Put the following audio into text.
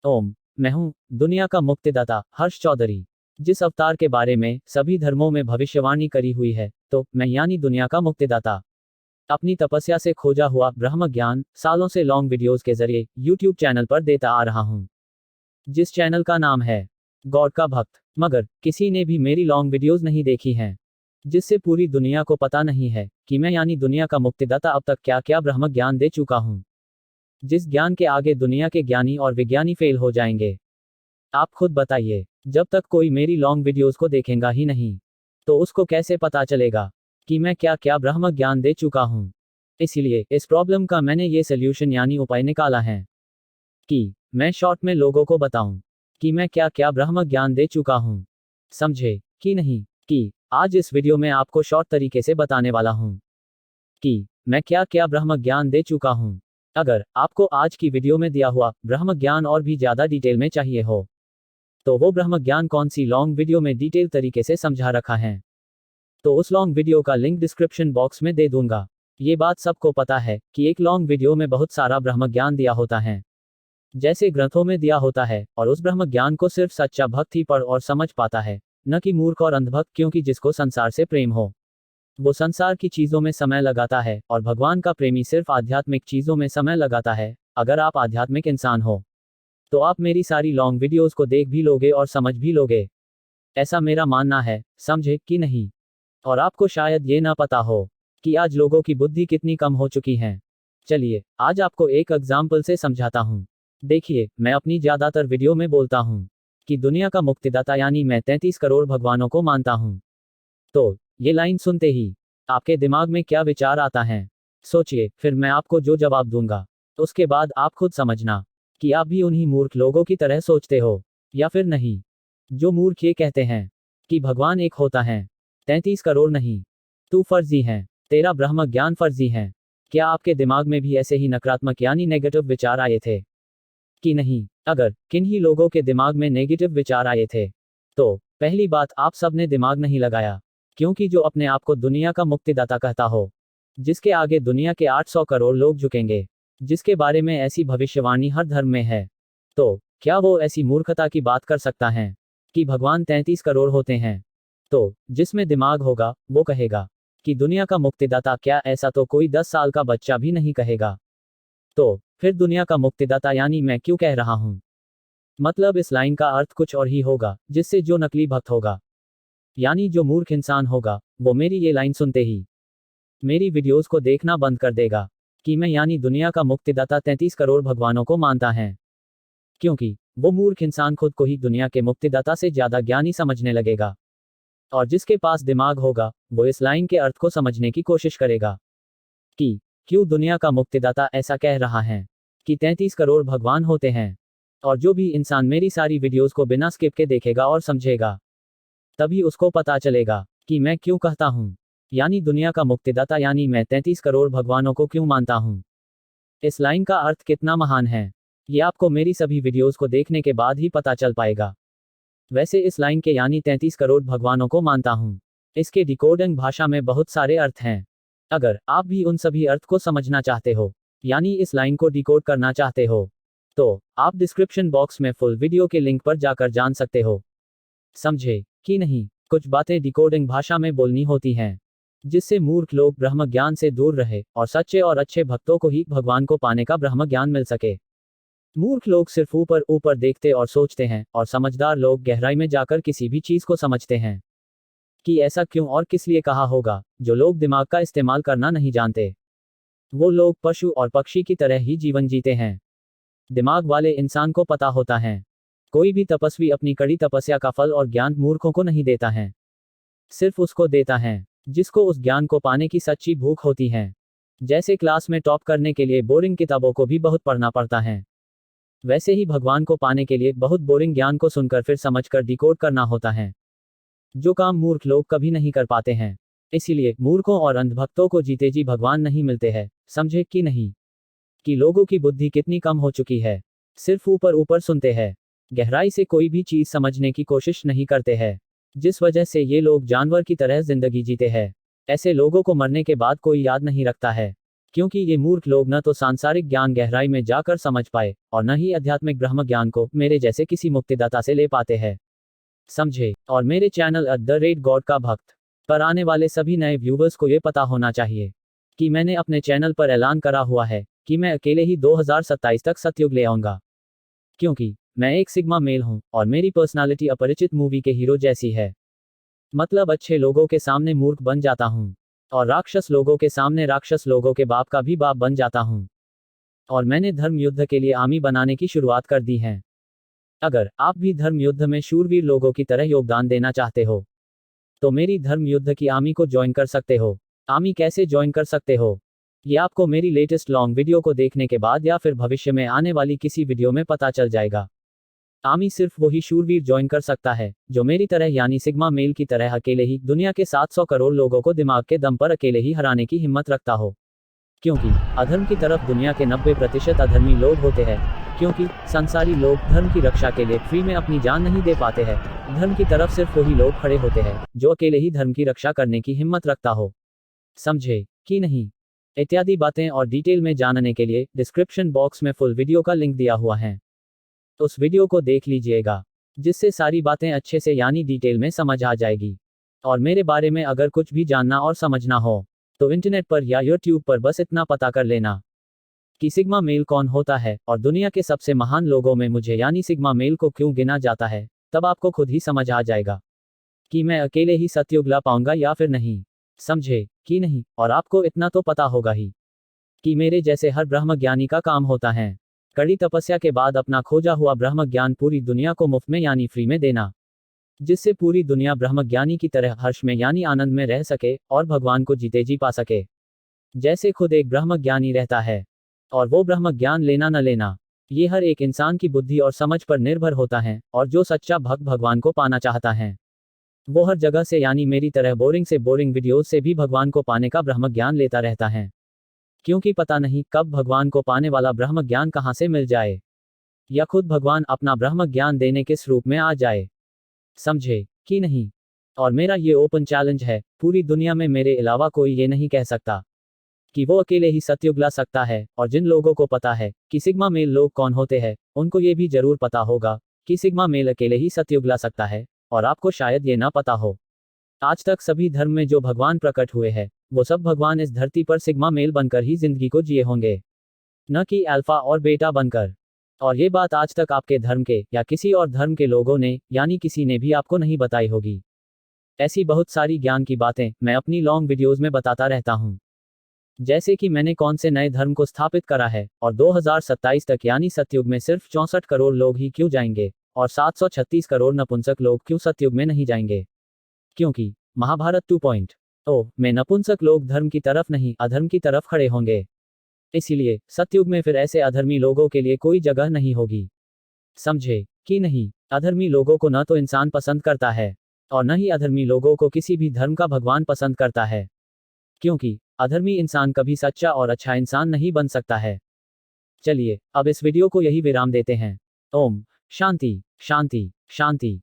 ओम। मैं हूँ दुनिया का मुक्तिदाता हर्ष चौधरी। जिस अवतार के बारे में सभी धर्मों में भविष्यवाणी करी हुई है, तो मैं यानी दुनिया का मुक्तिदाता अपनी तपस्या से खोजा हुआ ब्रह्म ज्ञान सालों से लॉन्ग वीडियोस के जरिए यूट्यूब चैनल पर देता आ रहा हूँ, जिस चैनल का नाम है गॉड का भक्त। मगर किसी ने भी मेरी लॉन्ग वीडियोस नहीं देखी हैं, जिससे पूरी दुनिया को पता नहीं है कि मैं यानी दुनिया का मुक्तिदाता अब तक क्या क्या ब्रह्म ज्ञान दे चुका हूँ, जिस ज्ञान के आगे दुनिया के ज्ञानी और विज्ञानी फेल हो जाएंगे। आप खुद बताइए, जब तक कोई मेरी लॉन्ग वीडियोस को देखेगा ही नहीं, तो उसको कैसे पता चलेगा कि मैं क्या क्या ब्रह्म ज्ञान दे चुका हूँ। इसीलिए इस प्रॉब्लम का मैंने ये सोल्यूशन यानी उपाय निकाला है कि मैं शॉर्ट में लोगों को बताऊं कि मैं क्या क्या ब्रह्म ज्ञान दे चुका हूँ। समझे कि नहीं? कि आज इस वीडियो में आपको शॉर्ट तरीके से बताने वाला हूँ कि मैं क्या क्या ब्रह्म ज्ञान दे चुका हूँ। अगर आपको आज की वीडियो में दिया हुआ ब्रह्म ज्ञान और भी ज्यादा डिटेल में चाहिए हो, तो वो ब्रह्म ज्ञान कौन सी लॉन्ग वीडियो में डिटेल तरीके से समझा रखा है, तो उस लॉन्ग वीडियो का लिंक डिस्क्रिप्शन बॉक्स में दे दूंगा। ये बात सबको पता है कि एक लॉन्ग वीडियो में बहुत सारा ब्रह्म ज्ञान दिया होता है, जैसे ग्रंथों में दिया होता है, और उस ब्रह्म ज्ञान को सिर्फ सच्चा भक्त ही पढ़ और समझ पाता है, न कि मूर्ख और अंधभक्त। क्योंकि जिसको संसार से प्रेम हो, वो संसार की चीजों में समय लगाता है, और भगवान का प्रेमी सिर्फ आध्यात्मिक चीजों में समय लगाता है। अगर आप आध्यात्मिक इंसान हो, तो आप मेरी सारी लॉन्ग वीडियोस को देख भी लोगे और समझ भी लोगे, ऐसा मेरा मानना है। समझे कि नहीं? और आपको शायद ये ना पता हो कि आज लोगों की बुद्धि कितनी कम हो चुकी है। चलिए आज आपको एक एग्जाम्पल से समझाता हूँ। देखिए, मैं अपनी ज्यादातर वीडियो में बोलता हूँ कि दुनिया का मुक्तिदाता यानी मैं 33 करोड़ भगवानों को मानता हूँ। तो ये लाइन सुनते ही आपके दिमाग में क्या विचार आता है? सोचिए, फिर मैं आपको जो जवाब दूंगा, उसके बाद आप खुद समझना कि आप भी उन्हीं मूर्ख लोगों की तरह सोचते हो या फिर नहीं, जो मूर्ख ये कहते हैं कि भगवान एक होता है, 33 करोड़ नहीं। तू फर्जी है, तेरा ब्रह्म ज्ञान फर्जी है। क्या आपके दिमाग में भी ऐसे ही नकारात्मक यानी नेगेटिव विचार आए थे कि नहीं? अगर किन्हीं लोगों के दिमाग में नेगेटिव विचार आए थे, तो पहली बात, आप सबने दिमाग नहीं लगाया। क्योंकि जो अपने आप को दुनिया का मुक्तिदाता कहता हो, जिसके आगे दुनिया के 800 करोड़ लोग झुकेंगे, जिसके बारे में ऐसी भविष्यवाणी हर धर्म में है, तो क्या वो ऐसी मूर्खता की बात कर सकता है कि भगवान 33 करोड़ होते हैं? तो जिसमें दिमाग होगा वो कहेगा कि दुनिया का मुक्तिदाता क्या, ऐसा तो कोई 10 साल का बच्चा भी नहीं कहेगा। तो फिर दुनिया का मुक्तिदाता यानी मैं क्यों कह रहा हूं? मतलब इस लाइन का अर्थ कुछ और ही होगा, जिससे जो नकली भक्त होगा यानी जो मूर्ख इंसान होगा, वो मेरी ये लाइन सुनते ही मेरी वीडियोस को देखना बंद कर देगा कि मैं यानी दुनिया का मुक्तिदाता 33 करोड़ भगवानों को मानता है। क्योंकि वो मूर्ख इंसान खुद को ही दुनिया के मुक्तिदाता से ज्यादा ज्ञानी समझने लगेगा, और जिसके पास दिमाग होगा वो इस लाइन के अर्थ को समझने की कोशिश करेगा कि क्यों दुनिया का मुक्तिदाता ऐसा कह रहा है कि 33 करोड़ भगवान होते हैं। और जो भी इंसान मेरी सारी वीडियोस को बिना स्किप के देखेगा और समझेगा, तभी उसको पता चलेगा कि मैं क्यों कहता हूं यानी दुनिया का मुक्तिदाता यानी मैं 33 करोड़ भगवानों को क्यों मानता हूं। इस लाइन का अर्थ कितना महान है, ये आपको मेरी सभी वीडियोस को देखने के बाद ही पता चल पाएगा। वैसे इस लाइन के यानी 33 करोड़ भगवानों को मानता हूं, इसके डिकोडिंग भाषा में बहुत सारे अर्थ हैं। अगर आप भी उन सभी अर्थ को समझना चाहते हो, यानी इस लाइन को डिकोड करना चाहते हो, तो आप डिस्क्रिप्शन बॉक्स में फुल वीडियो के लिंक पर जाकर जान सकते हो। समझे कि नहीं? कुछ बातें डिकोडिंग भाषा में बोलनी होती हैं, जिससे मूर्ख लोग ब्रह्म ज्ञान से दूर रहे और सच्चे और अच्छे भक्तों को ही भगवान को पाने का ब्रह्म ज्ञान मिल सके। मूर्ख लोग सिर्फ ऊपर ऊपर देखते और सोचते हैं, और समझदार लोग गहराई में जाकर किसी भी चीज को समझते हैं कि ऐसा क्यों और किस लिए कहा होगा। जो लोग दिमाग का इस्तेमाल करना नहीं जानते, वो लोग पशु और पक्षी की तरह ही जीवन जीते हैं। दिमाग वाले इंसान को पता होता है, कोई भी तपस्वी अपनी कड़ी तपस्या का फल और ज्ञान मूर्खों को नहीं देता है, सिर्फ उसको देता है जिसको उस ज्ञान को पाने की सच्ची भूख होती है। जैसे क्लास में टॉप करने के लिए बोरिंग किताबों को भी बहुत पढ़ना पड़ता है, वैसे ही भगवान को पाने के लिए बहुत बोरिंग ज्ञान को सुनकर फिर समझकर डिकोड करना होता है, जो काम मूर्ख लोग कभी नहीं कर पाते हैं। इसीलिए मूर्खों और अंधभक्तों को जीते जी भगवान नहीं मिलते हैं। समझे कि नहीं? कि लोगों की बुद्धि कितनी कम हो चुकी है, सिर्फ ऊपर ऊपर सुनते हैं, गहराई से कोई भी चीज समझने की कोशिश नहीं करते हैं, जिस वजह से ये लोग जानवर की तरह जिंदगी जीते हैं। ऐसे लोगों को मरने के बाद कोई याद नहीं रखता है। क्योंकि ये मूर्ख लोग न तो सांसारिक ज्ञान गहराई में जाकर समझ पाए और न ही आध्यात्मिक ब्रह्म ज्ञान को मेरे जैसे किसी मुक्तिदाता से ले पाते हैं। समझे। और मेरे चैनल @गॉड का भक्त पर आने वाले सभी नए व्यूवर्स को ये पता होना चाहिए कि मैंने अपने चैनल पर ऐलान करा हुआ है कि मैं अकेले ही 2027 तक सतयुग ले आऊंगा। क्योंकि मैं एक सिग्मा मेल हूं और मेरी पर्सनालिटी अपरिचित मूवी के हीरो जैसी है। मतलब अच्छे लोगों के सामने मूर्ख बन जाता हूं और राक्षस लोगों के सामने राक्षस लोगों के बाप का भी बाप बन जाता हूं। और मैंने धर्म युद्ध के लिए आर्मी बनाने की शुरुआत कर दी है। अगर आप भी धर्म युद्ध में शूरवीर लोगों की तरह योगदान देना चाहते हो तो मेरी धर्म युद्ध की आर्मी को ज्वाइन कर सकते हो। आर्मी कैसे ज्वाइन कर सकते हो, ये आपको मेरी लेटेस्ट लॉन्ग वीडियो को देखने के बाद या फिर भविष्य में आने वाली किसी वीडियो में पता चल जाएगा। आर्मी सिर्फ वही शूरवीर ज्वाइन कर सकता है जो मेरी तरह यानी सिग्मा मेल की तरह अकेले ही दुनिया के 700 करोड़ लोगों को दिमाग के दम पर अकेले ही हराने की हिम्मत रखता हो। क्योंकि अधर्म की तरफ दुनिया के 90% अधर्मी लोग होते हैं। क्योंकि संसारी लोग धर्म की रक्षा के लिए फ्री में अपनी जान नहीं दे पाते हैं। धर्म की तरफ सिर्फ वही लोग खड़े होते हैं जो अकेले ही धर्म की रक्षा करने की हिम्मत रखता हो। समझे कि नहीं। इत्यादि बातें और डिटेल में जानने के लिए डिस्क्रिप्शन बॉक्स में फुल वीडियो का लिंक दिया हुआ है, उस वीडियो को देख लीजिएगा, जिससे सारी बातें अच्छे से यानी डिटेल में समझ आ जाएगी। और मेरे बारे में अगर कुछ भी जानना और समझना हो तो इंटरनेट पर या यूट्यूब पर बस इतना पता कर लेना कि सिग्मा मेल कौन होता है और दुनिया के सबसे महान लोगों में मुझे यानी सिग्मा मेल को क्यों गिना जाता है। तब आपको खुद ही समझ आ जाएगा कि मैं अकेले ही सतयुग ला पाऊंगा या फिर नहीं। समझे कि नहीं। और आपको इतना तो पता होगा ही कि मेरे जैसे हर ब्रह्म ज्ञानी का काम होता है कड़ी तपस्या के बाद अपना खोजा हुआ ब्रह्म ज्ञान पूरी दुनिया को मुफ्त में यानी फ्री में देना, जिससे पूरी दुनिया ब्रह्म ज्ञानी की तरह हर्ष में यानी आनंद में रह सके और भगवान को जीते जी पा सके। जैसे खुद एक ब्रह्म ज्ञानी रहता है और वो ब्रह्म ज्ञान लेना न लेना ये हर एक इंसान की बुद्धि और समझ पर निर्भर होता है। और जो सच्चा भक्त भगवान को पाना चाहता है वो हर जगह से यानी मेरी तरह बोरिंग से बोरिंग वीडियोज से भी भगवान को पाने का ब्रह्म ज्ञान लेता रहता है। क्योंकि पता नहीं कब भगवान को पाने वाला ब्रह्म ज्ञान कहाँ से मिल जाए या खुद भगवान अपना ब्रह्म ज्ञान देने किस रूप में आ जाए। समझे कि नहीं। और मेरा ये ओपन चैलेंज है, पूरी दुनिया में मेरे अलावा कोई ये नहीं कह सकता कि वो अकेले ही सतयुग ला सकता है। और जिन लोगों को पता है कि सिग्मा मेल लोग कौन होते हैं उनको ये भी जरूर पता होगा कि सिग्मा मेल अकेले ही सतयुग ला सकता है। और आपको शायद ये ना पता हो, आज तक सभी धर्म में जो भगवान प्रकट हुए हैं वो सब भगवान इस धरती पर सिग्मा मेल बनकर ही जिंदगी को जिए होंगे, न कि अल्फा और बेटा बनकर। और ये बात आज तक आपके धर्म के या किसी और धर्म के लोगों ने यानी किसी ने भी आपको नहीं बताई होगी। ऐसी बहुत सारी ज्ञान की बातें मैं अपनी लॉन्ग वीडियोज में बताता रहता हूँ, जैसे कि मैंने कौन से नए धर्म को स्थापित करा है और 2027 तक यानी सतयुग में सिर्फ 64 करोड़ लोग ही क्यों जाएंगे और 736 करोड़ नपुंसक लोग क्यों सतयुग में नहीं जाएंगे। क्योंकि महाभारत 2.0 में नपुंसक लोग धर्म की तरफ नहीं अधर्म की तरफ खड़े होंगे। इसीलिए सतयुग में फिर ऐसे अधर्मी लोगों के लिए कोई जगह नहीं होगी। समझे कि नहीं। अधर्मी लोगों को न तो इंसान पसंद करता है और न ही अधर्मी लोगों को किसी भी धर्म का भगवान पसंद करता है। क्योंकि अधर्मी इंसान कभी सच्चा और अच्छा इंसान नहीं बन सकता है। चलिए अब इस वीडियो को यही विराम देते हैं। ओम शांति शांति शांति।